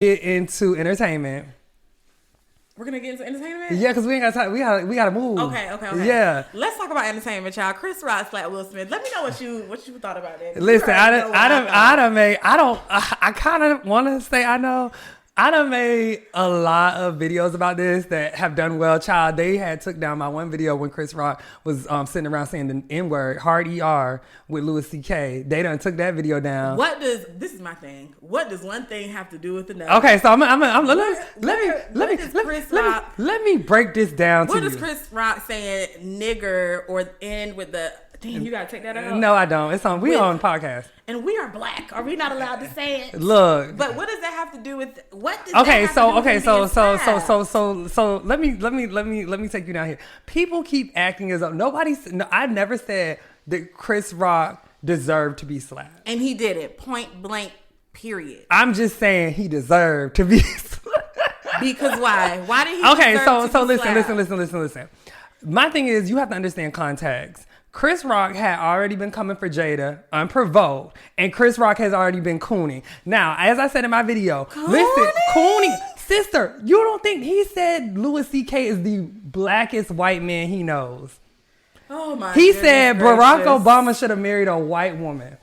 get into entertainment. We're gonna get into entertainment? Yeah, because we ain't got time. We gotta move. Okay. Yeah. Let's talk about entertainment, y'all. Chris Rock slapped Will Smith. Let me know what you thought about that. Listen, I kind of want to say I know. I done made a lot of videos about this that have done well. Child, they had took down my one video when Chris Rock was sitting around saying the N-word, hard ER, with Louis C.K. They done took that video down. This is my thing. What does one thing have to do with another? Okay, so let me break this down to you. What does Chris Rock saying nigger or end with the... Damn, you gotta take that out. No, I don't. It's on. We on podcast, and we are black. Are we not allowed to say it? Look, but what does that have to do with what? Does so let me take you down here. People keep acting as though I never said that Chris Rock deserved to be slapped, and he did it point blank. Period. I'm just saying he deserved to be slapped. Because why? Why did he? Okay, so listen. My thing is, you have to understand context. Chris Rock had already been coming for Jada unprovoked, and Chris Rock has already been cooning. Now, as I said in my video, cooning. Sister, you don't think he said Louis C.K. is the blackest white man he knows? Oh my! He said Barack Obama should have married a white woman.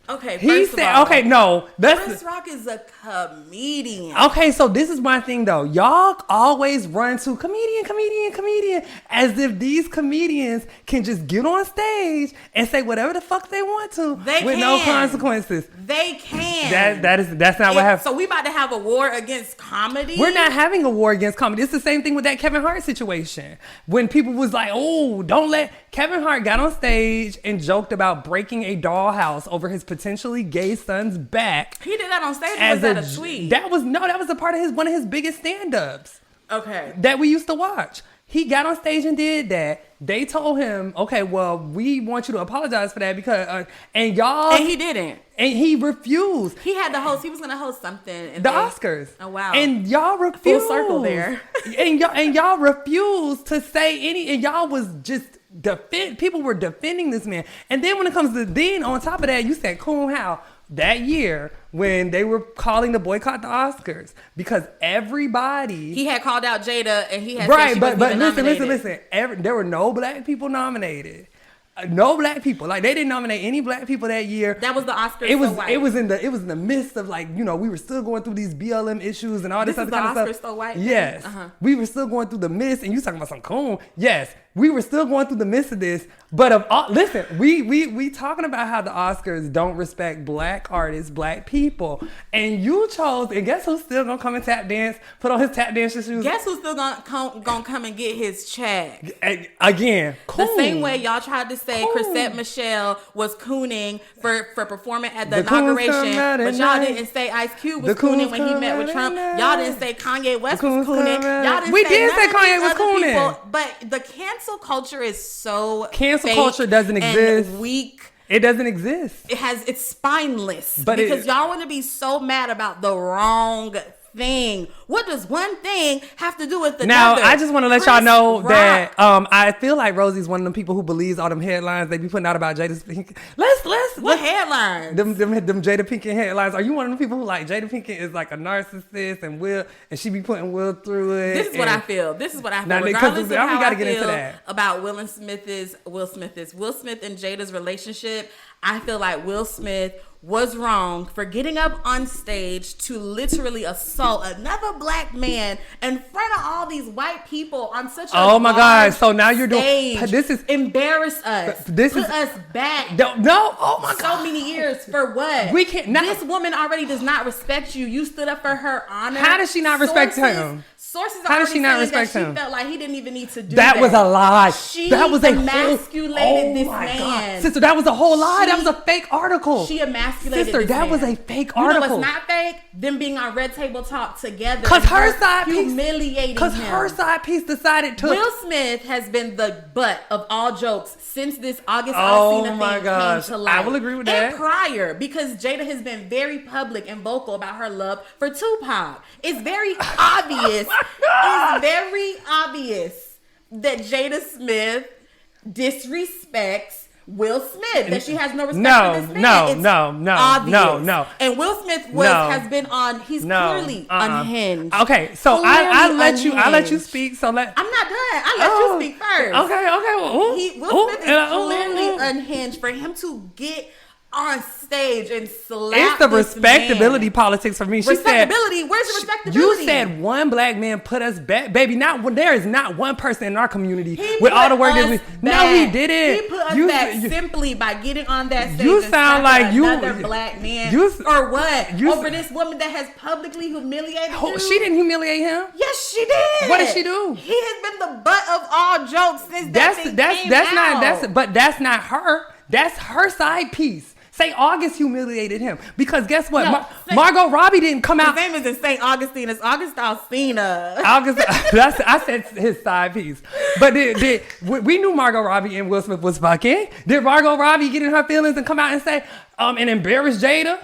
Okay, Chris Rock is a comedian. Okay, so this is my thing though. Y'all always run to comedian, as if these comedians can just get on stage and say whatever the fuck they want to with no consequences. They can. That's not what happened. So we about to have a war against comedy? We're not having a war against comedy. It's the same thing with that Kevin Hart situation. When people was like, oh, don't let... Kevin Hart got on stage and joked about breaking a dollhouse over his potentially gay son's back. He did that on stage, or was that a tweet? That was a part of one of his biggest stand-ups. Okay. That we used to watch. He got on stage and did that. They told him, okay, well, we want you to apologize for that because, and he didn't. And he refused. He had to host, he was going to host something. Oscars. Oh, wow. And y'all refused. Full circle there. and y'all refused to say and y'all was just, people were defending this man. And then when it comes to, on top of that, you said, cool, how? That year when they were calling to boycott the Oscars because everybody... He had called out Jada and he had said she but listen. There were no black people nominated. No black people. Like, they didn't nominate any black people that year. That was the Oscars. It was in the midst of, like, we were still going through these BLM issues and all this other kind of stuff. This is the Oscars So White? Yes. Uh-huh. We were still going through the midst, and you talking about some coon. Yes. We were still going through the midst of this. But listen, we talking about how the Oscars don't respect black artists, black people. And you chose, and guess who's still gonna come and tap dance, put on his tap dancing shoes? Guess who's still gonna come and get his check? Again, cool. The same way y'all tried to say Chrisette Michelle was cooning for performing at the inauguration, but y'all didn't say Ice Cube was cooning when he met with Trump. Y'all didn't say Kanye West was cooning. Y'all didn't say Kanye was cooning. But the cancel culture is so cancel culture doesn't exist. Weak. It doesn't exist. It's spineless. But because y'all want to be so mad about the wrong thing. What does one thing have to do with another? Now, I just want to let y'all know that I feel like Rosie's one of them people who believes all them headlines they be putting out about Jada Pinkett. What headlines? Them Jada Pinkett headlines. Are you one of them people who like Jada Pinkett is like a narcissist and she be putting Will through it? This is what I feel. Now, regardless of how we gotta I get into feel that. About Will Smith and Jada's relationship, I feel like Will Smith was wrong for getting up on stage to literally assault another black man in front of all these white people on such a God! So now you're doing this is embarrass us. Put us back. No! Oh my God! So many years for what? We can't. This woman already does not respect you. You stood up for her honor. How does she not respect him? Sources How does she not respect him? him? She felt like he didn't even need to do that. That was a lie. That was emasculated this man. God. Sister, that was a whole lie. That was a fake article. She emasculated Sister, this that man. was a fake article. You know what's not fake? Them being on Red Table Talk together. Because her side piece. Humiliating him. Because her side piece decided to. Will Smith has been the butt of all jokes since this August Alsina thing came to light. I will agree with that. And prior, because Jada has been very public and vocal about her love for Tupac. It's very obvious. It's very obvious that Jada Smith disrespects Will Smith, that she has no respect for this man. No. And Will Smith has been on. He's clearly unhinged. Okay, so I let you speak. So I'm not done. I let you speak first. Okay. Well, Will Smith is clearly unhinged. For him to get on stage and slap it's the respectability politics for me. Respectability? Where's the respectability? You said one black man put us back, baby. There is not one person in our community with all the work that we. No, he didn't. He put us back simply by getting on that stage. You sound like another black man, or what? Over this woman that has publicly humiliated you. She didn't humiliate him. Yes, she did. What did she do? He has been the butt of all jokes since that's not her. That's her side piece. St. August humiliated him because guess what? Margot Robbie didn't come out. His name isn't St. Augustine. It's August Alsina. I said his side piece. But we knew Margot Robbie and Will Smith was fucking. Did Margot Robbie get in her feelings and come out and say and embarrass Jada?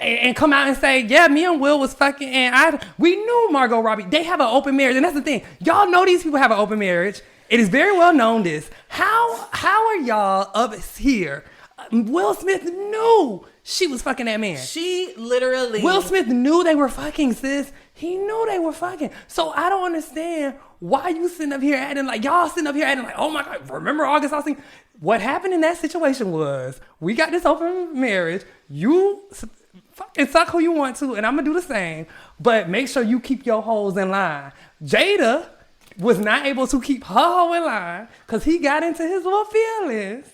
And come out and say, yeah, me and Will was fucking, and we knew Margot Robbie. They have an open marriage, and that's the thing. Y'all know these people have an open marriage. It is very well known this. How are y'all up here? Will Smith knew she was fucking that man. She literally. Will Smith knew they were fucking, sis. He knew they were fucking. So I don't understand why you sitting up here acting like, oh my God, remember August Alsina? What happened in that situation was, we got this open marriage. You fucking suck who you want to, and I'm going to do the same. But make sure you keep your hoes in line. Jada was not able to keep her hoe in line because he got into his little feelings.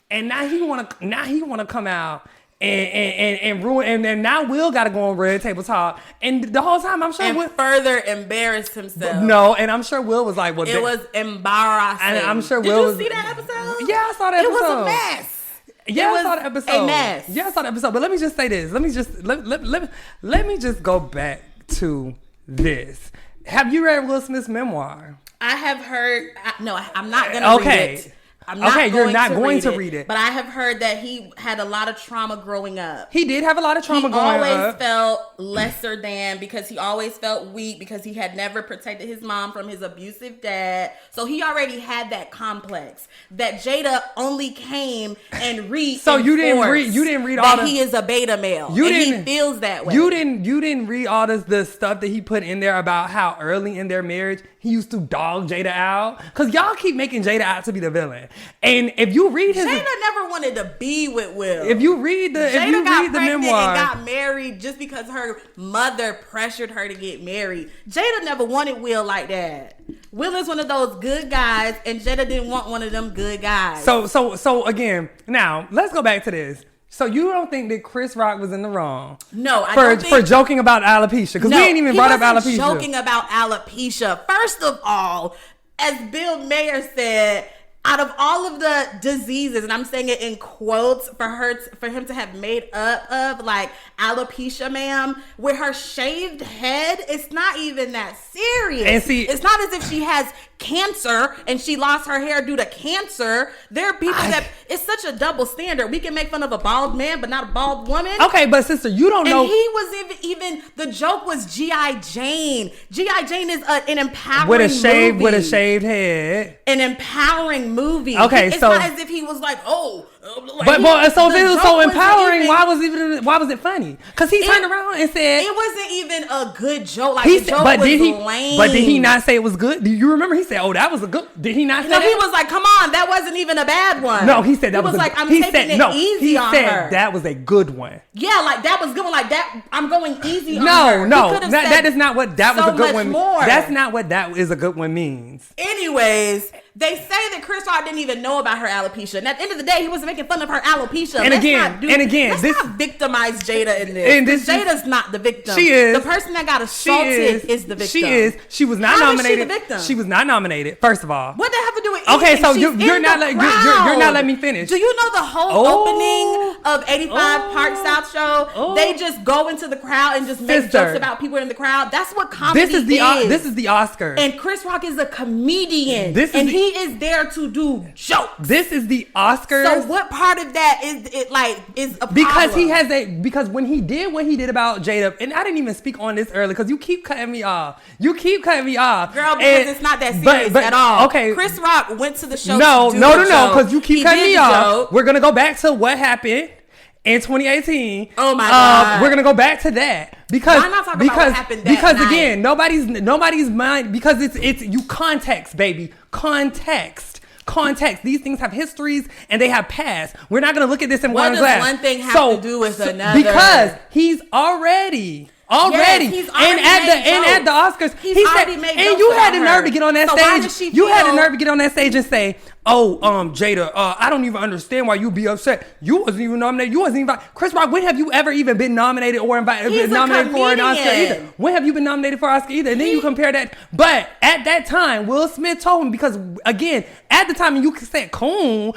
And now he wanna come out and ruin, and then now Will gotta go on Red Table Talk, and the whole time I'm sure Will further embarrassed himself. No, and I'm sure Will was like, "Well, it was embarrassing." And I'm sure Will. Did you see that episode? Yeah, I saw that episode. It was a mess. Yeah, I saw the episode. A mess. Yeah, I saw the episode. But let me just say this. Let me just go back to this. Have you read Will Smith's memoir? I have heard. No, I'm not gonna read it. You're not going to read it. But I have heard that he had a lot of trauma growing up. He did have a lot of trauma growing up. He always felt lesser than because he always felt weak because he had never protected his mom from his abusive dad. So he already had that complex that Jada only came and reinforced. So you didn't read all that he is a beta male. He feels that way. You didn't read all the stuff that he put in there about how early in their marriage he used to dog Jada out, because y'all keep making Jada out to be the villain. And if you read his, Jada never wanted to be with Will. If you read the memoir, and got married just because her mother pressured her to get married. Jada never wanted Will like that. Will is one of those good guys, and Jada didn't want one of them good guys. So again, now let's go back to this. So you don't think that Chris Rock was in the wrong? No, I don't think... For joking about alopecia? Because we ain't even brought up alopecia. He wasn't joking about alopecia. First of all, as Bill Mayer said, out of all of the diseases, and I'm saying it in quotes for him to have made up of, like, alopecia, ma'am, with her shaved head, it's not even that serious. And see, it's not as if she has cancer and she lost her hair due to cancer. There are people it's such a double standard. We can make fun of a bald man, but not a bald woman. Okay, but sister, you don't know. And he was even the joke was G.I. Jane. G.I. Jane is an empowering with a shaved head. An empowering movie. Okay, it's not as if he was like, but so if it was so empowering, why was it funny? Because he turned around and said it wasn't even a good joke. Like, the joke was lame. But did he not say it was good? Do you remember? He said, "Oh, that was a good." Did he not say that? No, he was like, "Come on, that wasn't even a bad one." No, he said that was like, "I'm taking it easy on her." He said that was a good one. Yeah, like that was good one. Like that, I'm going easy on her. No, that is not what that was a good one. More. That's not what that is a good one means. Anyways, they say that Chris Rock didn't even know about her alopecia, and at the end of the day, he wasn't making fun of her alopecia. And again, let's not victimize Jada in this. Jada's not the victim. She is. The person that got assaulted is the victim. She is. She was not nominated. Is she the victim? She was not nominated. First of all, what does that have to do with anything? Okay, so you're not letting me finish. Do you know the whole opening of 85 Park South show, they just go into the crowd and just make jokes about people in the crowd. That's what comedy is. This is the Oscars. And Chris Rock is a comedian. He is there to do jokes. This is the Oscars. So what part of that is a problem? Because when he did what he did about Jada, and I didn't even speak on this earlier because you keep cutting me off. Girl, because it's not that serious at all. Okay. Chris Rock went to the show. No, because you keep cutting me off. We're gonna go back to what happened in 2018. Oh my God. We're gonna go back to that because why not talk about what happened that because night? Again, nobody's mind, because it's you context, baby. Context. These things have histories and they have past. We're not gonna look at this in one glass. What does one thing have to do with another? Because he's already. Yes, at the Oscars, he said, and you had the nerve to get on that stage. You had the nerve to get on that stage and say, Jada, I don't even understand why you be upset. You wasn't even nominated. You wasn't even Chris Rock. When have you ever even been nominated or nominated for an Oscar either? When have you been nominated for an Oscar either? And then you compare that. But at that time, Will Smith told him, because again, at the time, and you said, coon,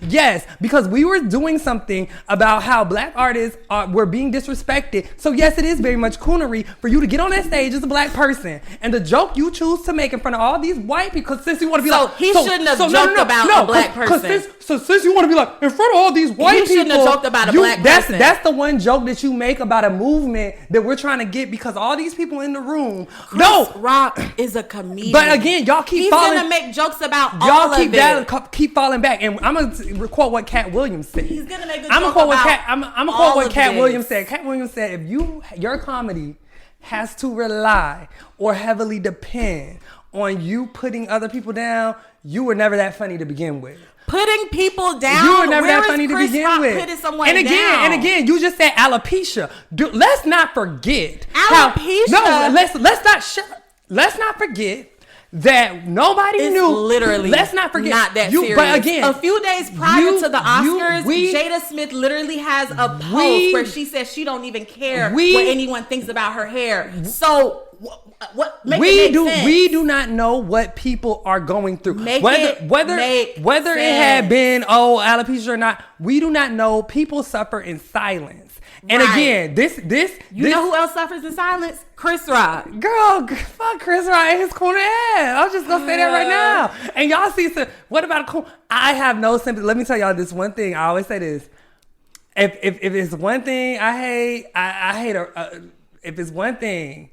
yes, because we were doing something about how black artists were being disrespected. So yes, it is very much coonery for you to get on that stage as a black person, and the joke you choose to make in front of all these white people, because since you want to be he shouldn't have joked about a black person. Since you want to be like in front of all these white people, shouldn't have joked about a black person. That's the one joke that you make about a movement that we're trying to get, because all these people in the room. Chris Rock is a comedian, but again, y'all keep falling. He's gonna make jokes about all of it. Keep falling back, and I'm gonna quote what Cat Williams said. He's gonna make a joke about I'm gonna quote what Cat Williams said. Cat Williams said, if your comedy has to rely or heavily depend on you putting other people down, you were never that funny to begin with. Putting people down? You were never that funny to begin with. Putting someone and again, you just said alopecia. Let's not forget alopecia. Let's not forget that nobody knew. Literally, let's not forget, not that serious. But again, a few days prior to the Oscars, Jada Smith literally has a post where she says she don't even care what anyone thinks about her hair. So we do not know what people are going through. Whether it had been alopecia or not, we do not know. People suffer in silence. And again, this know who else suffers in silence? Chris Rock. Girl, fuck Chris Rock and his corner ass. I'm just gonna say that right now. And y'all see, what about a cool? I have no sympathy. Let me tell y'all this one thing. I always say this. If it's one thing I hate, I hate if it's one thing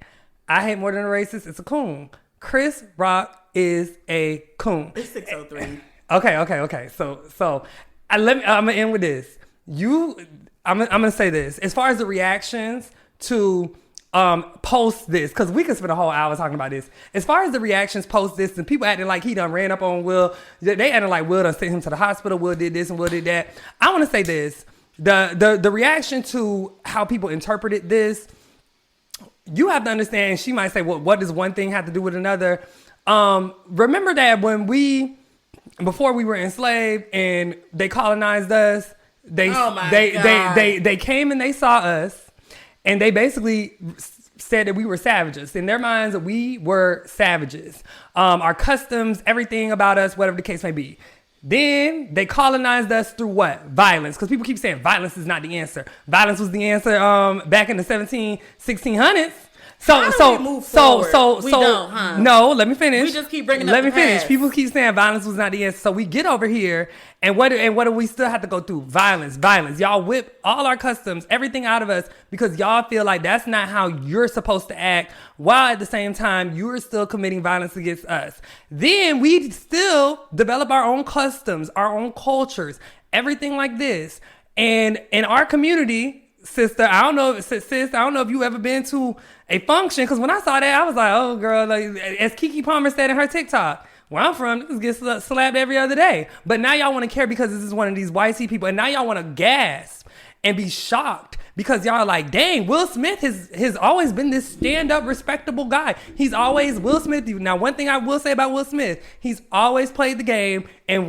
I hate more than a racist, it's a coon. Chris Rock is a coon. It's 6:03. Okay. So I'm gonna end with this. I'm gonna say this. As far as the reactions to post this, because we could spend a whole hour talking about this. As far as the reactions post this, and people acting like he done ran up on Will, they acting like Will done sent him to the hospital. Will did this and Will did that. I want to say this: the reaction to how people interpreted this, you have to understand. She might say, "Well, what does one thing have to do with another?" Remember that before we were enslaved and they colonized us. They came and they saw us, and they basically said that we were savages. In their minds, we were savages. Our customs, everything about us, whatever the case may be. Then they colonized us through what? Violence. Because people keep saying violence is not the answer. Violence was the answer back in the 1600s. No, let me finish. We just keep bringing up the past. People keep saying violence was not the answer. So we get over here, and what do we still have to go through? Violence. Y'all whip all our customs, everything out of us, because y'all feel like that's not how you're supposed to act, while at the same time you're still committing violence against us. Then we still develop our own customs, our own cultures, everything like this. And in our community, sister, I don't know if you ever been to a function, because when I saw that, I was like, oh girl, like, as Keke Palmer said in her TikTok, where I'm from, niggas get slapped every other day. But now y'all want to care because this is one of these white people, and now y'all want to gasp and be shocked because y'all are like, dang, Will Smith has always been this stand-up, respectable guy. He's always Will Smith. Now, one thing I will say about Will Smith, he's always played the game and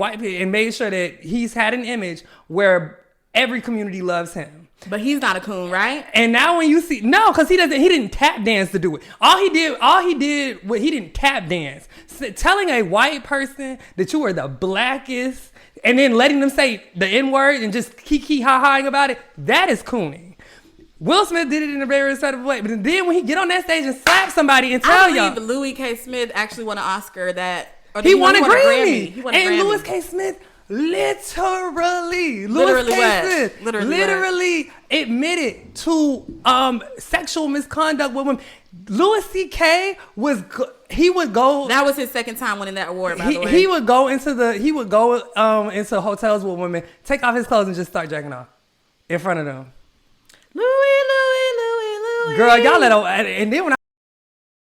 made sure that he's had an image where every community loves him. But he's not a coon, right? And now when you see, no, because he didn't tap dance to do it. He didn't tap dance. Telling a white person that you are the blackest and then letting them say the N-word and just kiki ha-haing about it, that is cooning. Will Smith did it in a very respectful way, but then when he get on that stage and slap somebody and tell y'all, I believe Louis K. Smith actually won an Oscar he won a Grammy. He won a and Grammy. Louis K. Smith literally admitted to sexual misconduct with women. Louis C.K. would go. That was his second time winning that award. By the way, he would go into into hotels with women, take off his clothes and just start jacking off in front of them. Louis. Girl, y'all let and then when